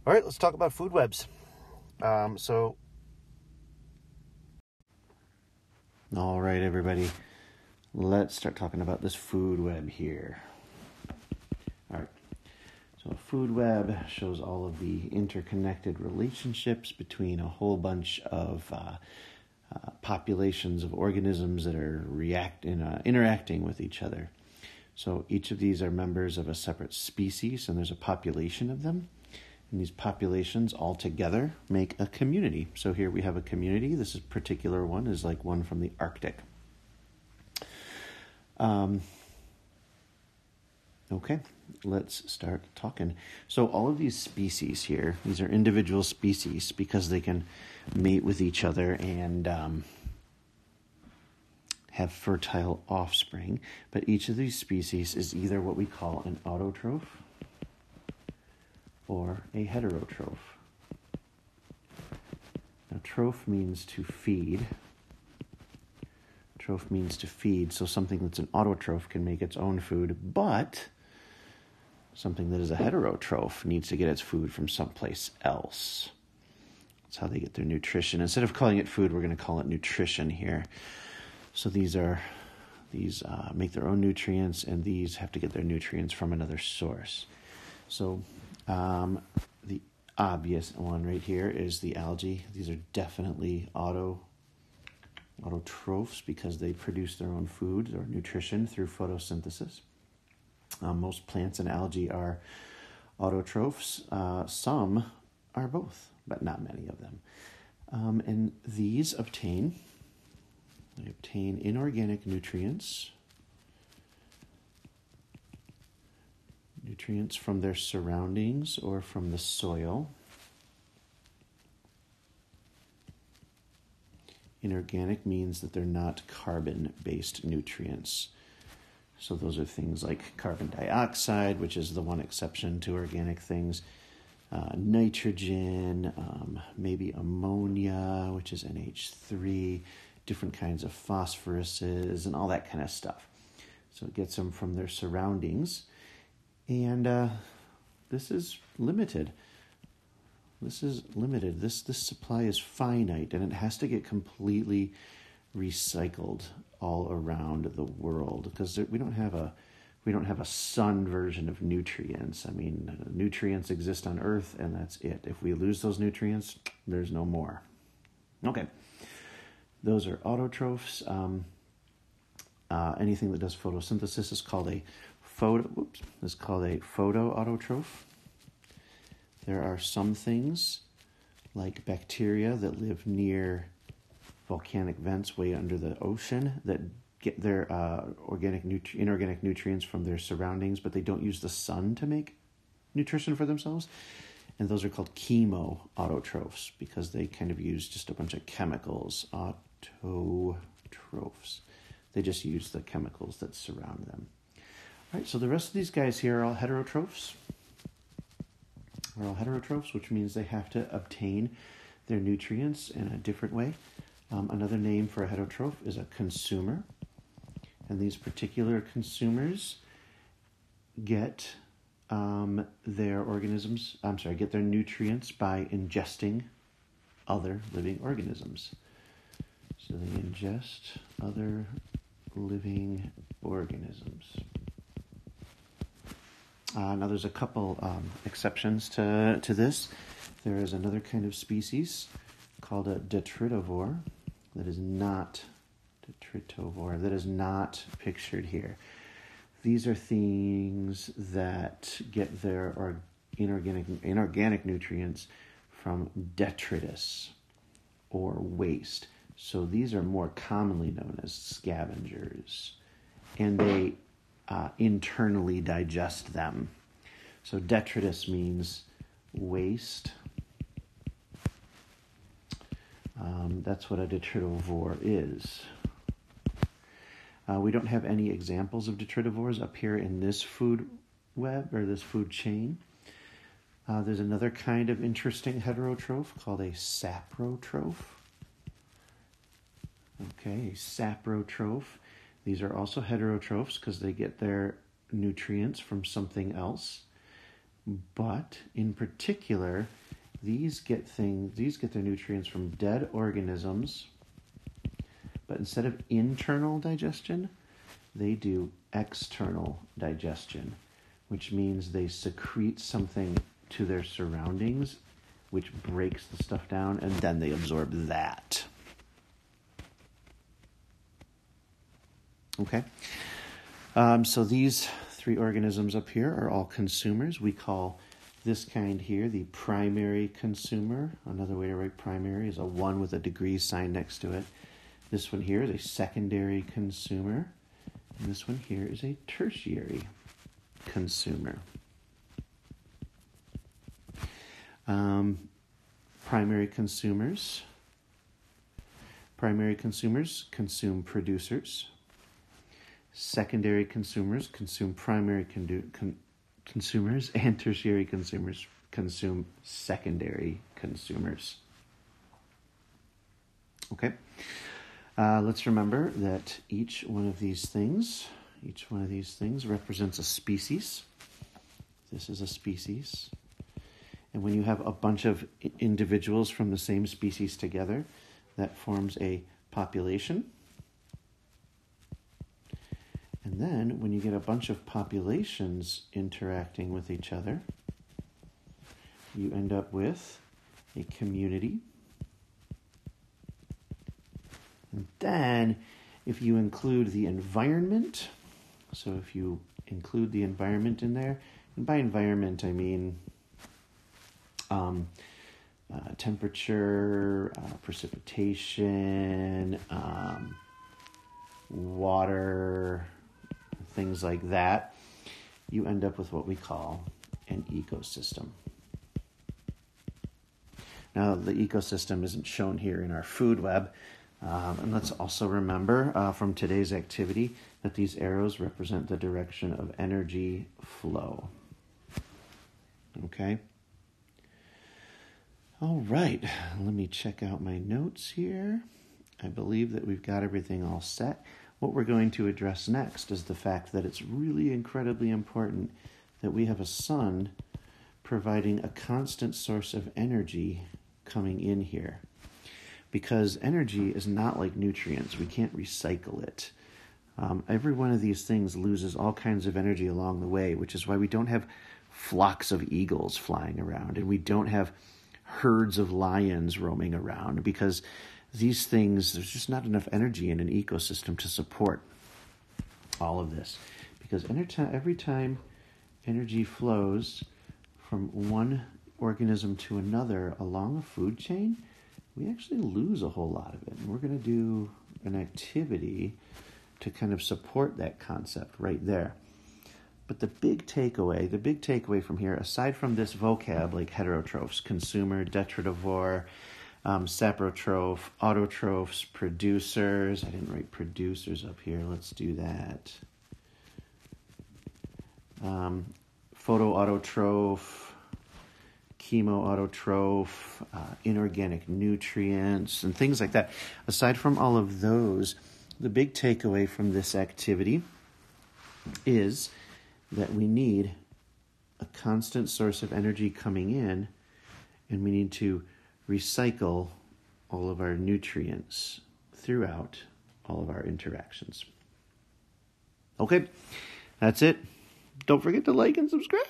All right, let's talk about food webs. All right, everybody, let's start talking about this food web here. All right, so a food web shows all of the interconnected relationships between a whole bunch of populations of organisms that are interacting with each other. So each of these are members of a separate species, and there's a population of them. And these populations all together make a community. So here we have a community. This particular one is like one from the Arctic. Okay, let's start talking. So all of these species here, these are individual species because they can mate with each other and have fertile offspring. But each of these species is either what we call an autotroph or a heterotroph. Now, troph means to feed. Troph means to feed, so something that's an autotroph can make its own food, but something that is a heterotroph needs to get its food from someplace else. That's how they get their nutrition. Instead of calling it food, we're going to call it nutrition here. So these make their own nutrients, and these have to get their nutrients from another source. So the obvious one right here is the algae. These are definitely autotrophs because they produce their own food or nutrition through photosynthesis. Most plants and algae are autotrophs. Some are both, but not many of them. And these obtain inorganic nutrients from their surroundings or from the soil. Inorganic means that they're not carbon-based nutrients. So those are things like carbon dioxide, which is the one exception to organic things, nitrogen, maybe ammonia, which is NH3, different kinds of phosphoruses, and all that kind of stuff. So it gets them from their surroundings. And this is limited. This supply is finite, and it has to get completely recycled all around the world because we don't have a sun version of nutrients. I mean, nutrients exist on Earth, and that's it. If we lose those nutrients, there's no more. Okay, those are autotrophs. Anything that does photosynthesis is called a photoautotroph. There are some things like bacteria that live near volcanic vents way under the ocean that get their inorganic nutrients from their surroundings, but they don't use the sun to make nutrition for themselves. And those are called chemoautotrophs because they kind of use just a bunch of chemicals. Autotrophs. They just use the chemicals that surround them. All right, so the rest of these guys here are all heterotrophs. Which means they have to obtain their nutrients in a different way. Another name for a heterotroph is a consumer. And these particular consumers get their nutrients by ingesting other living organisms. So they ingest other living organisms. Now there's a couple exceptions to this. There is another kind of species called a detritivore that is not pictured here. These are things that get their inorganic nutrients from detritus or waste. So these are more commonly known as scavengers, and they internally digest them. So detritus means waste. That's what a detritivore is. We don't have any examples of detritivores up here in this food web or this food chain. There's another kind of interesting heterotroph called a saprotroph. Okay, a saprotroph. These are also heterotrophs because they get their nutrients from something else. But in particular, these get their nutrients from dead organisms. But instead of internal digestion, they do external digestion, which means they secrete something to their surroundings, which breaks the stuff down, and then they absorb that. Okay? So these three organisms up here are all consumers. We call this kind here the primary consumer. Another way to write primary is a 1 with a degree sign next to it. This one here is a secondary consumer. And this one here is a tertiary consumer. Primary consumers consume producers. Secondary consumers consume primary consumers, and tertiary consumers consume secondary consumers. Okay, let's remember that each one of these things represents a species. This is a species. And when you have a bunch of individuals from the same species together, that forms a population. And then when you get a bunch of populations interacting with each other, you end up with a community. And then if you include the environment, so if you include the environment in there, and by environment I mean temperature, precipitation, water, things like that, you end up with what we call an ecosystem. Now, the ecosystem isn't shown here in our food web. And let's also remember from today's activity that these arrows represent the direction of energy flow. Okay? All right, let me check out my notes here. I believe that we've got everything all set. What we're going to address next is the fact that it's really incredibly important that we have a sun providing a constant source of energy coming in here. Because energy is not like nutrients. We can't recycle it. Every one of these things loses all kinds of energy along the way, which is why we don't have flocks of eagles flying around, and we don't have herds of lions roaming around, because these things, there's just not enough energy in an ecosystem to support all of this. Because every time energy flows from one organism to another along a food chain, we actually lose a whole lot of it. And we're going to do an activity to kind of support that concept right there. But the big takeaway from here, aside from this vocab like heterotrophs, consumer, detritivore, saprotroph, autotrophs, producers. I didn't write producers up here. Let's do that. Photoautotroph, chemoautotroph, inorganic nutrients, and things like that. Aside from all of those, the big takeaway from this activity is that we need a constant source of energy coming in, and we need to recycle all of our nutrients throughout all of our interactions. Okay, that's it. Don't forget to like and subscribe.